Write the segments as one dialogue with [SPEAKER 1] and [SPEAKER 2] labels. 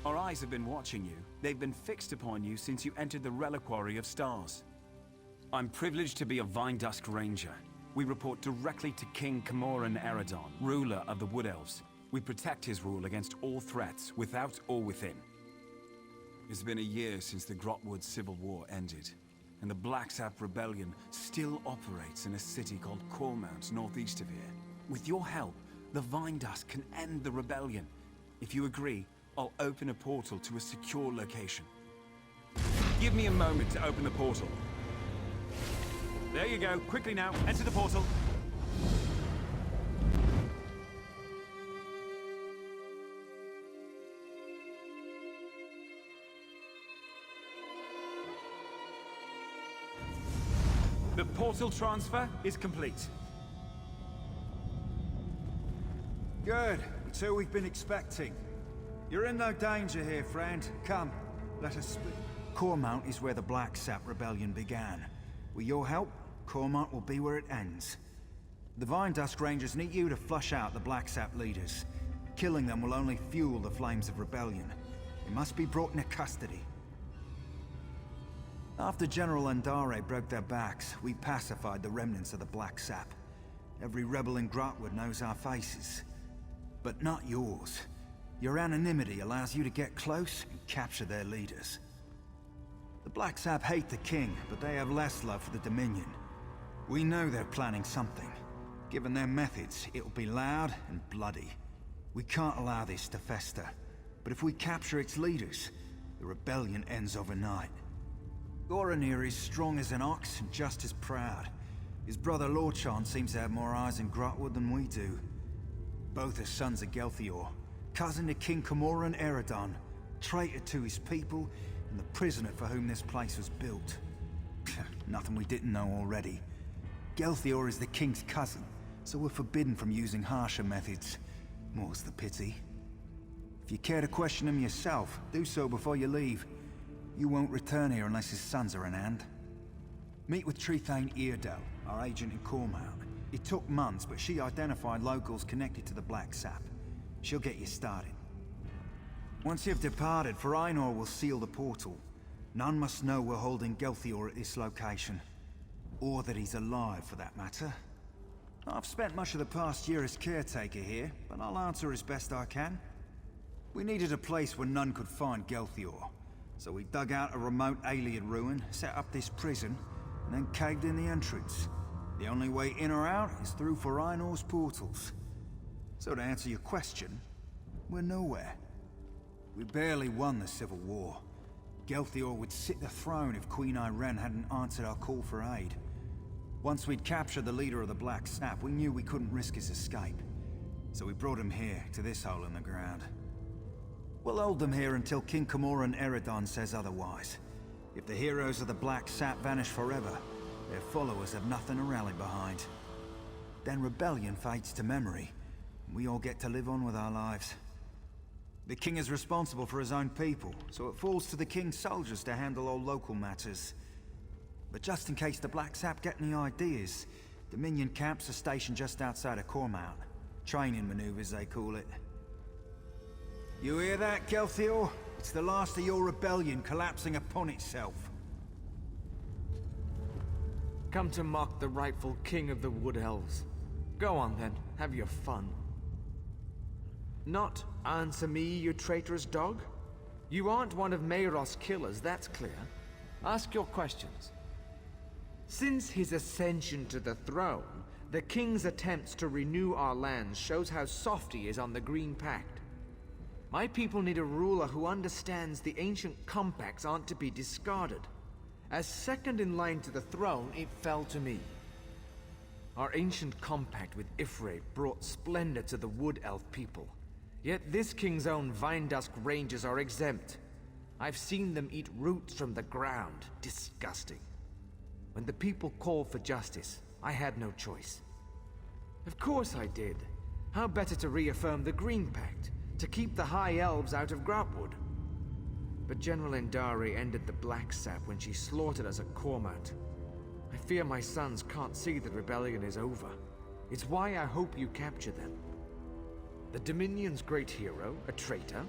[SPEAKER 1] Our eyes have been watching you. They've been fixed upon you since you entered the Reliquary of Stars. I'm privileged to be a Vindusk Ranger. We report directly to King Camoran Eredon, ruler of the Wood Elves. We protect his rule against all threats, without or within. It's been a year since the Grotwood Civil War ended, and the Blacksap Rebellion still operates in a city called Cormount, northeast of here. With your help, the Vindusk can end the rebellion. If you agree, I'll open a portal to a secure location. Give me a moment to open the portal. There you go. Quickly now, enter the portal. The portal transfer is complete.
[SPEAKER 2] Good. It's who we've been expecting. You're in no danger here, friend. Come, let us speak. Cormount is where the Blacksap Rebellion began. With your help, Cormount will be where it ends. The Vindusk Rangers need you to flush out the Blacksap leaders. Killing them will only fuel the flames of rebellion. They must be brought into custody. After General Andare broke their backs, we pacified the remnants of the Blacksap. Every rebel in Grotwood knows our faces. But not yours. Your anonymity allows you to get close and capture their leaders. The Blacksap hate the king, but they have less love for the Dominion. We know they're planning something. Given their methods, it'll be loud and bloody. We can't allow this to fester. But if we capture its leaders, the rebellion ends overnight. Goranir is strong as an ox and just as proud. His brother Lorchan seems to have more eyes in Grotwood than we do. Both are sons of Gelthior, cousin to King Camoran Eredon, traitor to his people, and the prisoner for whom this place was built. Nothing we didn't know already. Gelthior is the king's cousin, so we're forbidden from using harsher methods. More's the pity. If you care to question him yourself, do so before you leave. You won't return here unless his sons are in hand. Meet with Trethane Eardell, our agent in Cormount. It took months, but she identified locals connected to the Blacksap. She'll get you started. Once you've departed, Farainor will seal the portal. None must know we're holding Gelthior at this location. Or that he's alive, for that matter. I've spent much of the past year as caretaker here, but I'll answer as best I can. We needed a place where none could find Gelthior. So we dug out a remote alien ruin, set up this prison, and then caved in the entrance. The only way in or out is through Farainor's portals. So to answer your question, we're nowhere. We barely won the Civil War. Gelthior would sit the throne if Queen Irene hadn't answered our call for aid. Once we'd captured the leader of the Blacksap, we knew we couldn't risk his escape. So we brought him here, to this hole in the ground. We'll hold them here until King Camoran Eredon says otherwise. If the heroes of the Blacksap vanish forever, their followers have nothing to rally behind. Then rebellion fades to memory, and we all get to live on with our lives. The king is responsible for his own people, so it falls to the king's soldiers to handle all local matters. But just in case the Blacksap get any ideas, Dominion camps are stationed just outside of Cormount. Training maneuvers, they call it. You hear that, Gelthior? It's the last of your rebellion collapsing upon itself.
[SPEAKER 3] Come to mock the rightful king of the Wood Elves. Go on then, have your fun. Not answer me, you traitorous dog? You aren't one of Mayros' killers, that's clear. Ask your questions. Since his ascension to the throne, the king's attempts to renew our lands shows how soft he is on the Green Pact. My people need a ruler who understands the ancient compacts aren't to be discarded. As second in line to the throne, it fell to me. Our ancient compact with Ifre brought splendor to the Wood Elf people. Yet this king's own Vindusk Rangers are exempt. I've seen them eat roots from the ground. Disgusting. When the people called for justice, I had no choice. Of course I did. How better to reaffirm the Green Pact? To keep the High Elves out of Grotwood. But General Andare ended the Blacksap when she slaughtered us at Cormount. I fear my sons can't see the rebellion is over. It's why I hope you capture them. The Dominion's great hero, a traitor,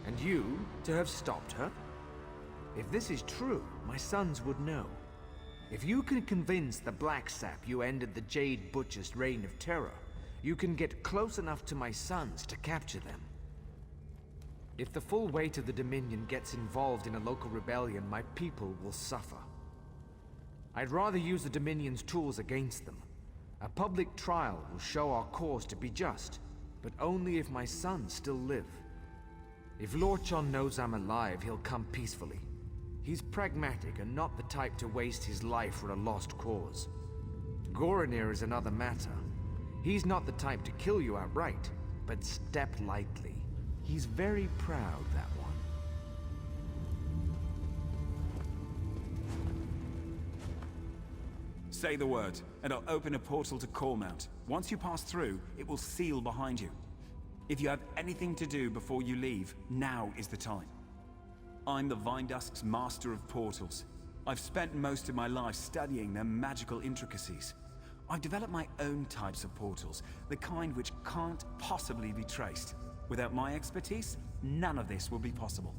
[SPEAKER 3] And you to have stopped her? If this is true, my sons would know. If you can convince the blacksap you ended the Jade Butcher's reign of terror, you can get close enough to my sons to capture them. If the full weight of the Dominion gets involved in a local rebellion, my people will suffer. I'd rather use the Dominion's tools against them. A public trial will show our cause to be just, but only if my sons still live. If Lorchon knows I'm alive, he'll come peacefully. He's pragmatic and not the type to waste his life for a lost cause. Goranir is another matter. He's not the type to kill you outright, but step lightly. He's very proud, that one.
[SPEAKER 1] Say the word, and I'll open a portal to Cormount. Once you pass through, it will seal behind you. If you have anything to do before you leave, now is the time. I'm the Vindusk's master of portals. I've spent most of my life studying their magical intricacies. I've developed my own types of portals, the kind which can't possibly be traced. Without my expertise, none of this will be possible.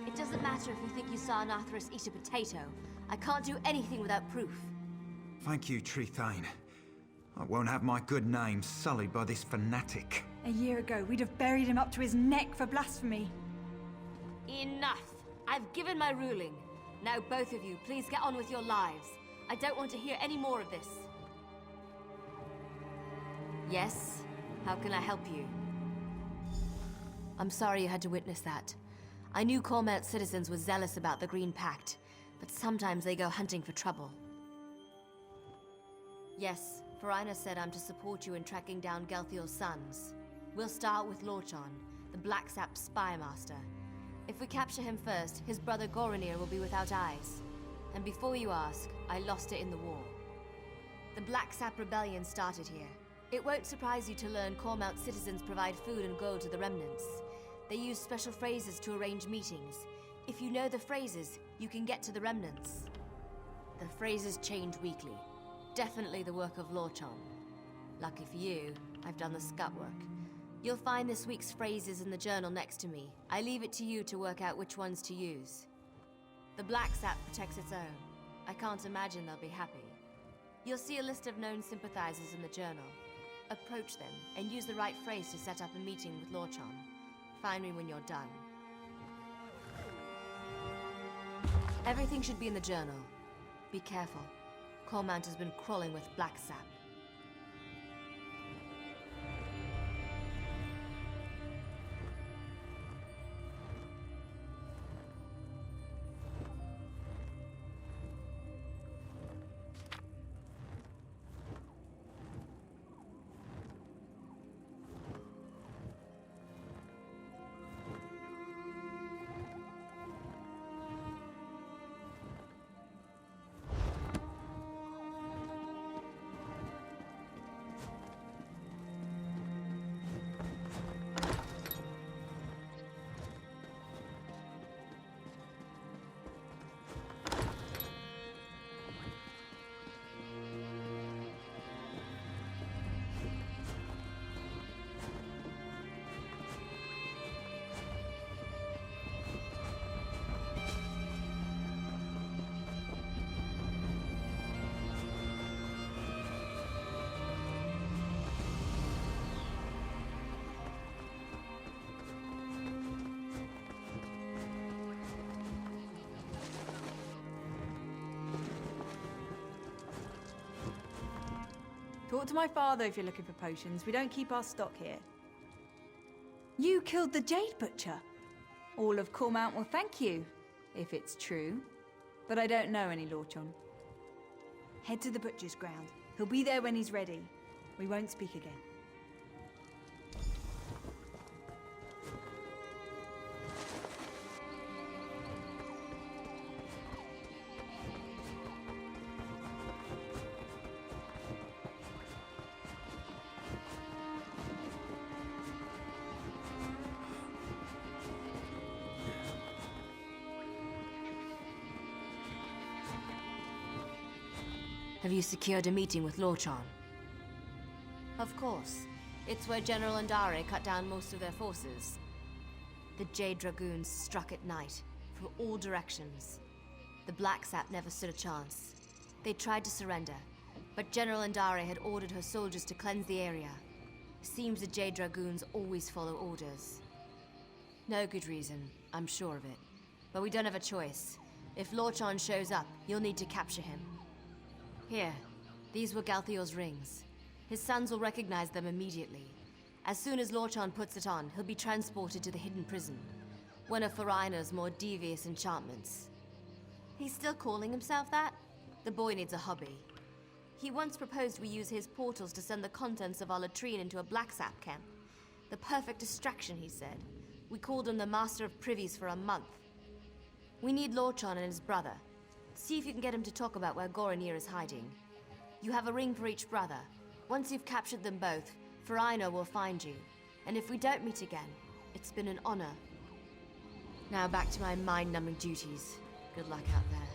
[SPEAKER 4] It doesn't matter if you think you saw Nathras eat a potato. I can't do anything without proof.
[SPEAKER 2] Thank you, Trethane. I won't have my good name sullied by this fanatic.
[SPEAKER 5] A year ago, we'd have buried him up to his neck for blasphemy.
[SPEAKER 4] Enough! I've given my ruling. Now both of you, please get on with your lives. I don't want to hear any more of this. Yes? How can I help you? I'm sorry you had to witness that. I knew Cormount's citizens were zealous about the Green Pact, but sometimes they go hunting for trouble. Yes, Farina said I'm to support you in tracking down Gelthiel's sons. We'll start with Lorchon, the blacksap spy master. If we capture him first, his brother Goronir will be without eyes. And before you ask, I lost it in the war. The Blacksap Rebellion started here. It won't surprise you to learn Cormount citizens provide food and gold to the remnants. They use special phrases to arrange meetings. If you know the phrases, you can get to the remnants. The phrases change weekly. Definitely the work of Lorchon. Lucky for you, I've done the scut work. You'll find this week's phrases in the journal next to me. I leave it to you to work out which ones to use. The Blacksap protects its own. I can't imagine they'll be happy. You'll see a list of known sympathizers in the journal. Approach them, and use the right phrase to set up a meeting with Lorchon. Find me when you're done. Everything should be in the journal. Be careful. Cormount has been crawling with blacksap.
[SPEAKER 5] Talk to my father if you're looking for potions. We don't keep our stock here. You killed the Jade Butcher. All of Cormount will thank you, if it's true. But I don't know any Lorchon. Head to the Butcher's ground. He'll be there when he's ready. We won't speak again.
[SPEAKER 4] Have you secured a meeting with Lorchon? Of course. It's where General Andare cut down most of their forces. The Jade Dragoons struck at night, from all directions. The Blacksap never stood a chance. They tried to surrender, but General Andare had ordered her soldiers to cleanse the area. Seems the Jade Dragoons always follow orders. No good reason, I'm sure of it. But we don't have a choice. If Lorchon shows up, you'll need to capture him. Here, these were Galthior's rings. His sons will recognize them immediately. As soon as Lorchon puts it on, he'll be transported to the hidden prison. One of Farina's more devious enchantments. He's still calling himself that? The boy needs a hobby. He once proposed we use his portals to send the contents of our latrine into a blacksap camp. The perfect distraction, he said. We called him the Master of Privies for a month. We need Lorchon and his brother. See if you can get him to talk about where Goronir is hiding. You have a ring for each brother. Once you've captured them both, Farina will find you. And if we don't meet again, it's been an honor. Now back to my mind-numbing duties. Good luck out there.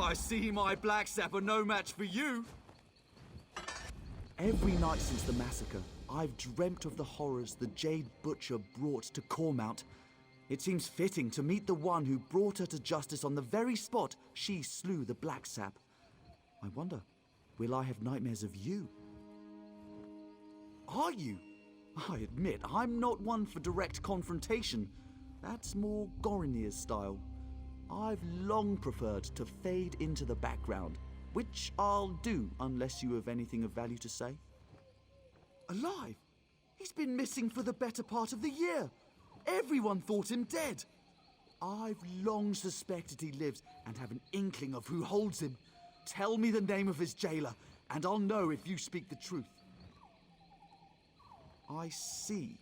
[SPEAKER 6] I see my blacksap are no match for you.
[SPEAKER 7] Every night since the massacre, I've dreamt of the horrors the Jade Butcher brought to Cormount. It seems fitting to meet the one who brought her to justice on the very spot she slew the blacksap. I wonder, will I have nightmares of you? Are you? I admit, I'm not one for direct confrontation. That's more Gorinir's style. I've long preferred to fade into the background, which I'll do unless you have anything of value to say. Alive? He's been missing for the better part of the year. Everyone thought him dead. I've long suspected he lives and have an inkling of who holds him. Tell me the name of his jailer, and I'll know if you speak the truth. I see.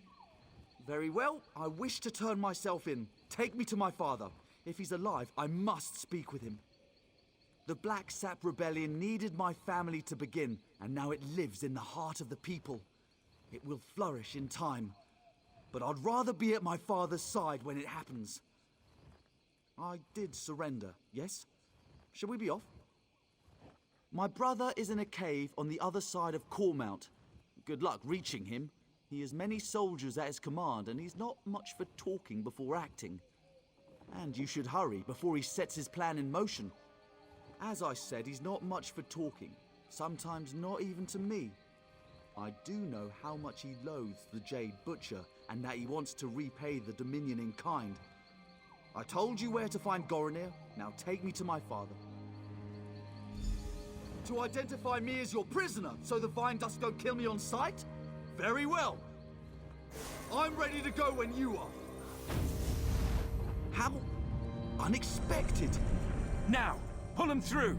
[SPEAKER 7] Very well, I wish to turn myself in. Take me to my father. If he's alive, I must speak with him. The Black Sap Rebellion needed my family to begin, and now it lives in the heart of the people. It will flourish in time, but I'd rather be at my father's side when it happens. I did surrender, yes? Shall we be off? My brother is in a cave on the other side of Cormount. Good luck reaching him. He has many soldiers at his command, and he's not much for talking before acting. And you should hurry before he sets his plan in motion. As I said, he's not much for talking, sometimes not even to me. I do know how much he loathes the Jade Butcher, and that he wants to repay the Dominion in kind. I told you where to find Gorinir, now take me to my father. To identify me as your prisoner, so the Vine Dust don't kill me on sight? Very well. I'm ready to go when you are. How unexpected.
[SPEAKER 1] Now, pull him through!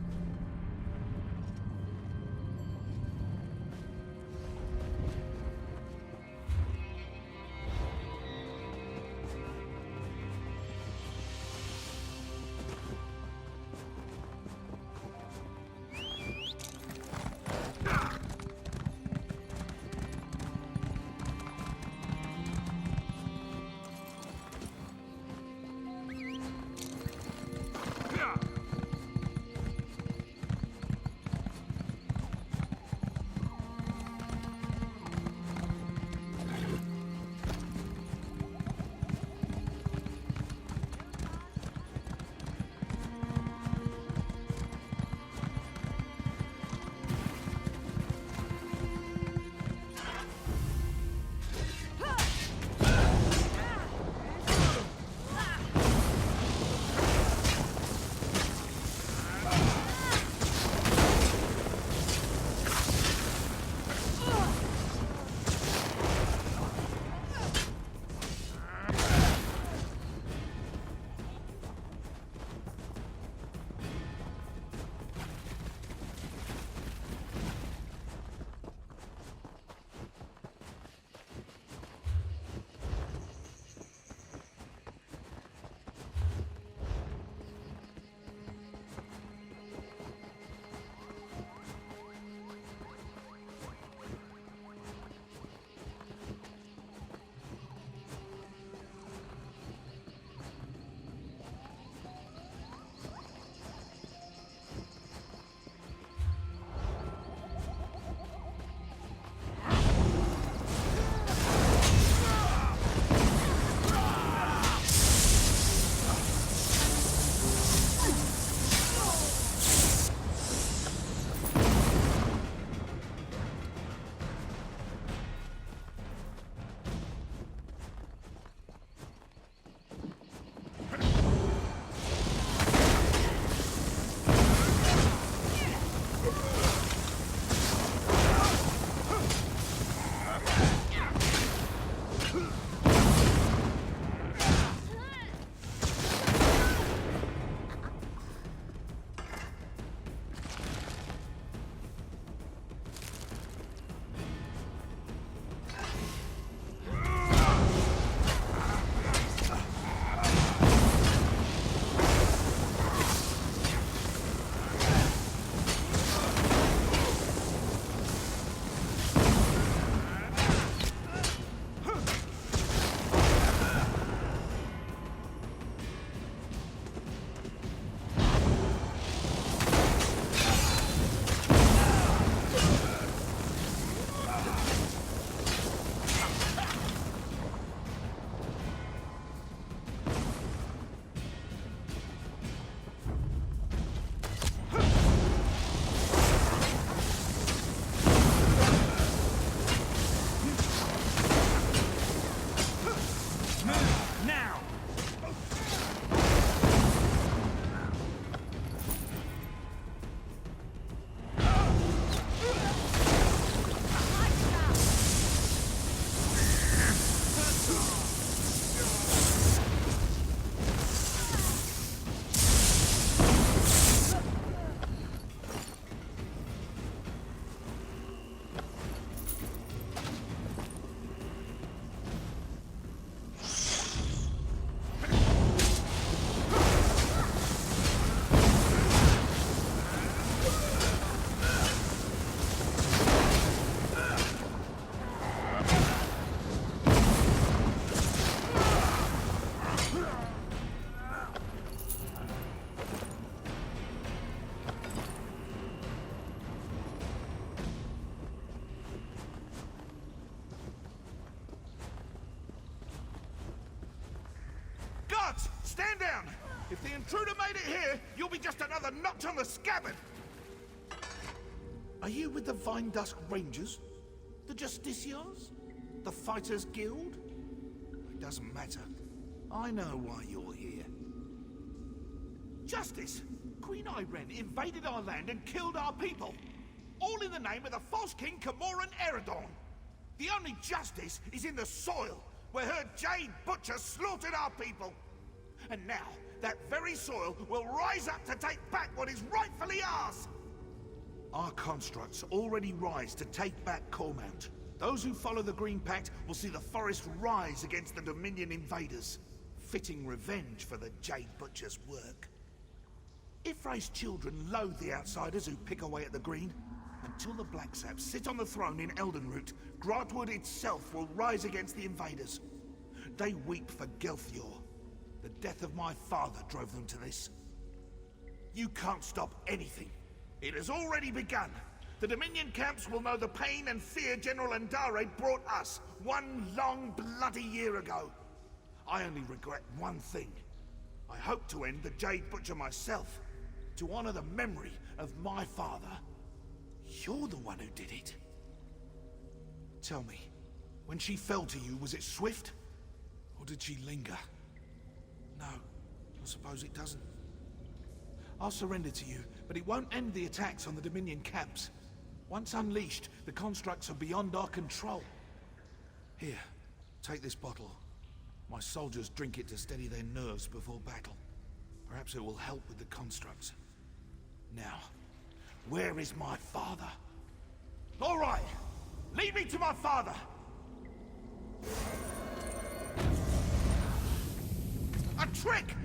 [SPEAKER 8] stand down! If the intruder made it here, you'll be just another notch on the scabbard! Are you with the Vine Dusk Rangers? The Justiciars? The Fighters Guild? It doesn't matter. I know why you're here. Justice! Queen Irene invaded our land and killed our people. All in the name of the false king Camoran Eredon. The only justice is in the soil, where her Jade Butcher slaughtered our people. And now, that very soil will rise up to take back what is rightfully ours! Our constructs already rise to take back Cormount. Those who follow the Green Pact will see the forest rise against the Dominion invaders. Fitting revenge for the Jade Butcher's work. Ifray's children loathe the outsiders who pick away at the Green. Until the blacksaps sit on the throne in Eldenroot, Grantwood itself will rise against the invaders. They weep for Gelthior. The death of my father drove them to this. You can't stop anything. It has already begun. The Dominion camps will know the pain and fear General Andare brought us one long bloody year ago. I only regret one thing. I hope to end the Jade Butcher myself, to honor the memory of my father. You're the one who did it. Tell me, when she fell to you, was it swift? Or did she linger? No, I suppose it doesn't. I'll surrender to you, but it won't end the attacks on the Dominion camps. Once unleashed, the constructs are beyond our control. Here, take this bottle. My soldiers drink it to steady their nerves before battle. Perhaps it will help with the constructs. Now, where is my father? All right, lead me to my father! A trick!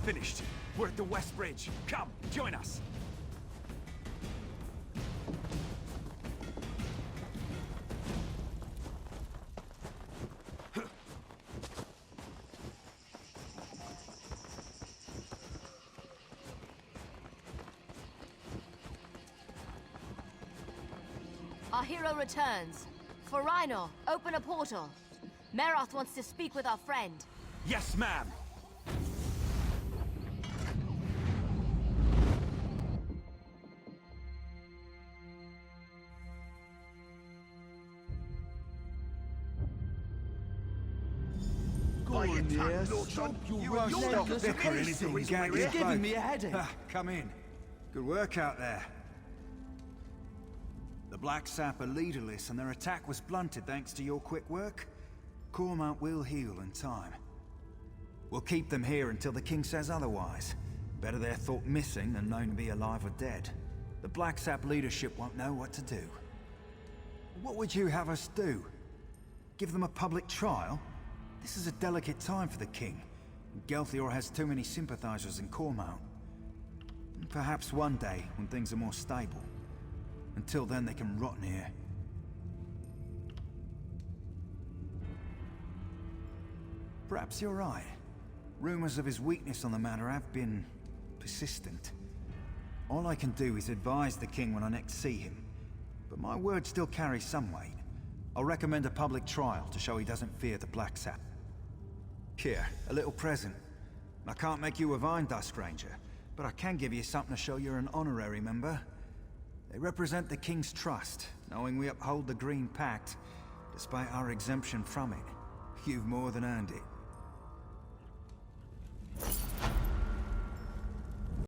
[SPEAKER 1] Finished. We're at the West Bridge. Come, join us.
[SPEAKER 4] Our hero returns. For Rhino, open a portal. Meroth wants to speak with our friend.
[SPEAKER 1] Yes, ma'am.
[SPEAKER 8] By your tongue,
[SPEAKER 7] yeah,
[SPEAKER 8] Lord
[SPEAKER 7] stop
[SPEAKER 8] John.
[SPEAKER 7] your
[SPEAKER 2] won't
[SPEAKER 8] You're
[SPEAKER 2] stop
[SPEAKER 8] the
[SPEAKER 2] bickering,
[SPEAKER 8] reason
[SPEAKER 2] anything,
[SPEAKER 8] we're
[SPEAKER 2] gang.
[SPEAKER 8] here.
[SPEAKER 2] It's
[SPEAKER 7] giving
[SPEAKER 2] both.
[SPEAKER 7] me a headache.
[SPEAKER 2] Come in. Good work out there. The Black Sap are leaderless, and their attack was blunted thanks to your quick work. Cormount will heal in time. We'll keep them here until the king says otherwise. Better they're thought missing than known to be alive or dead. The Black Sap leadership won't know what to do. What would you have us do? Give them a public trial? This is a delicate time for the king. Gelthior has too many sympathizers in Cormount. Perhaps one day, when things are more stable. Until then, they can rot in here. Perhaps you're right. Rumors of his weakness on the matter have been persistent. All I can do is advise the king when I next see him. But my word still carries some weight. I'll recommend a public trial to show he doesn't fear the Black Sap. Here, a little present. I can't make you a Vine Dust Ranger, but I can give you something to show you're an honorary member. They represent the King's trust, knowing we uphold the Green Pact, despite our exemption from it. You've more than earned it.